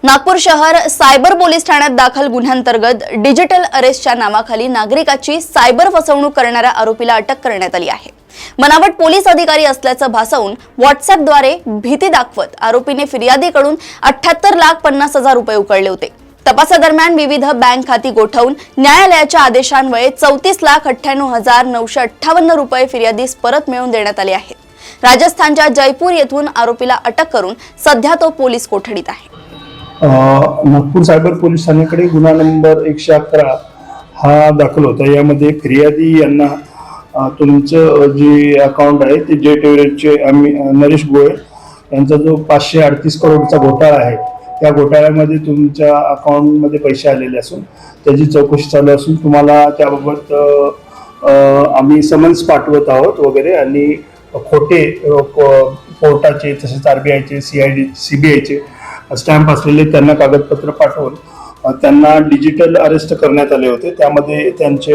नागपूर शहर cyber police ठाण्यात दाखल गुन्ह्यांतर्गत डिजिटल अरेस्टच्या नावाखाली नागरिकाची सायबर फसवणूक करणाऱ्या आरोपीला अटक करण्यात आली आहे। बनावट पोलीस अधिकारी असल्याचं भासवून व्हॉट्सअपद्वारे भीती दाखवत आरोपीने फिर्यादीकडून 78,50,000 रुपये उकळले होते। तपासादरम्यान विविध बँक खाती गोठवून न्यायालयाच्या आदेशान्वये 34,98,958 रुपये फिर्यादीस परत मिळवून देण्यात आले आहेत। राजस्थानच्या जयपूर येथून आरोपीला अटक करून सध्या तो पोलीस कोठडीत आहे। नागपूर सायबर पोलीस ठाण्याकडे गुन्हा नंबर 111 हा दाखल होता। यामध्ये फिर्यादी यांना तुमचं जे अकाउंट आहे ते जेट एव्हरेजचे नरेश गोयल यांचा जो 538 करोडचा घोटाळा आहे त्या घोटाळ्यामध्ये तुमच्या अकाउंटमध्ये पैसे आलेले असून त्याची चौकशी चालू असून तुम्हाला त्याबाबत आम्ही समन्स पाठवत आहोत वगैरे आणि खोटे कोर्टाचे तसेच RBIचे CBIचे स्टॅम्प असलेले त्यांना कागदपत्र पाठवून त्यांना डिजिटल अरेस्ट करण्यात आले होते। त्यामध्ये त्यांचे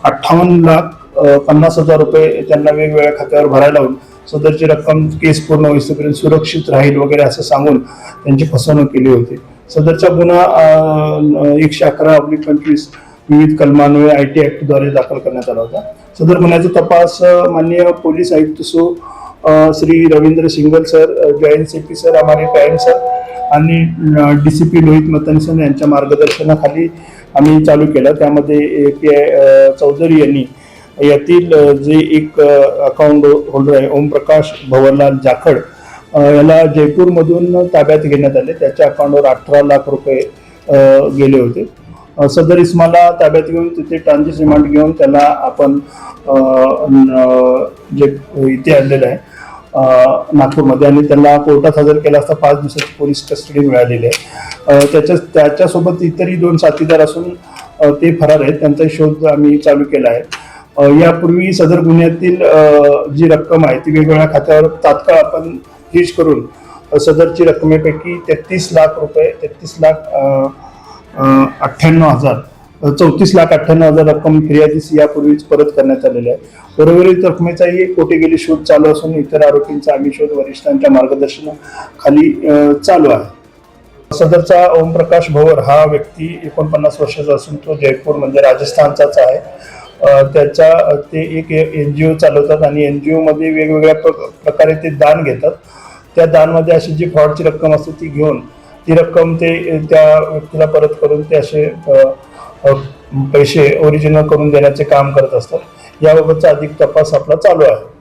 58,50,000 रुपये त्यांना वेगवेगळ्या खात्यावर भरायला लावून सदरची रक्कम केस पूर्ण होईपर्यंत सुरक्षित राहील वगैरे असं सांगून त्यांची फसवणूक केली होती। सदरचा गुन्हा 111/25 विविध कलमान्वये IT ऍक्टद्वारे दाखल करण्यात आला होता। सदर गुन्ह्याचा तपास माननीय पोलीस आयुक्त Shri Ravindra single sir, joint CP sir, हमारे PN सर आणि DCP लोहित मतन सर यांच्या मार्गदर्शनाखाली आम्ही चालू केला। त्यामध्ये चौधरी यांनी यातील जे एक अकाउंट होल्डर आहे ओमप्रकाश भवरलाल जाखड याला जयपूरमधून ताब्यात घेण्यात आले। त्याच्या अकाउंटवर 18 लाख रुपये गेले होते। सदर इस्माला ताब्यात घेऊन तिथे ट्रान्झिट रिमांड घेऊन त्याला आपण जे इथे आणलेलं आहे नागपूरमध्ये आणि त्याला कोर्टात हजर केला असता 5 दिवसाची पोलीस कस्टडी मिळालेली आहे। त्याच्यासोबत इतरही 2 साथीदार असून ते फरार आहेत, त्यांचा शोध आम्ही चालू केला आहे। यापूर्वी सदर गुन्ह्यातील जी रक्कम आहे ती वेगवेगळ्या खात्यावर तात्काळ आपण फ्रीज करून सदरची रकमेपैकी 34,98,000 रक्कम फिर्यादीस यापूर्वीच परत करण्यात आलेली आहे। उर्वरित रकमेचाही कोटी गेली शोध चालू असून इतर आरोपींचा आम्ही शोध वरिष्ठांच्या मार्गदर्शनाखाली चालू आहे। सदरचा ओमप्रकाश भवर हा व्यक्ती 49 वर्षाचा असून तो जयपूर म्हणजे राजस्थानचाच आहे। ते एक NGO चालवतात आणि NGO मध्ये वेगवेगळ्या प्रकारे ते दान घेतात। त्या दानमध्ये अशी जी फ्रॉडची रक्कम असते ती घेऊन ती रक्कम ते त्या व्यक्तीला परत करून ते असे पैसे ओरिजिनल करून देण्याचे काम करत असतात। याबाबतचा अधिक तपास आपला चालू आहे।